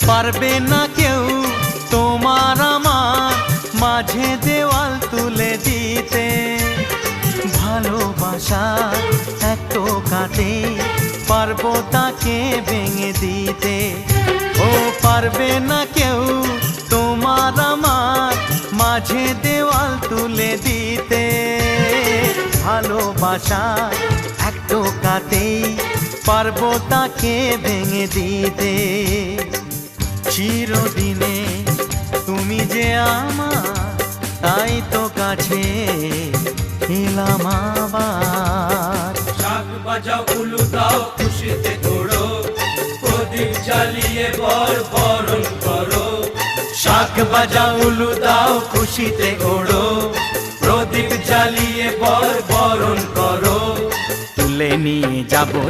পারবে না কেউ তোমার আমার মাঝে দেওয়াল তুলে দিতে। ভালোবাসা এক টোকাতে পারবো তাকে ভেঙে দিতে। ও পারবে না কেউ তোমার আমার মাঝে দেওয়াল তুলে দিতে। ভালোবাসা এক টোকাতেই পারবো তাকে ভেঙে দিতে। চিরদিনে তুমি যে আমার, তাই তো কাছে এলাম আবার। শাক বাজাও উলু দাও খুশিতে ঘোড়ো, প্রদীপ জ্বালিয়ে বরণ করো। শাক বাজাও উলু দাও খুশিতে ওড়ো, প্রদীপ জ্বালিয়ে বরণ করো। তুলে নিয়ে যাবো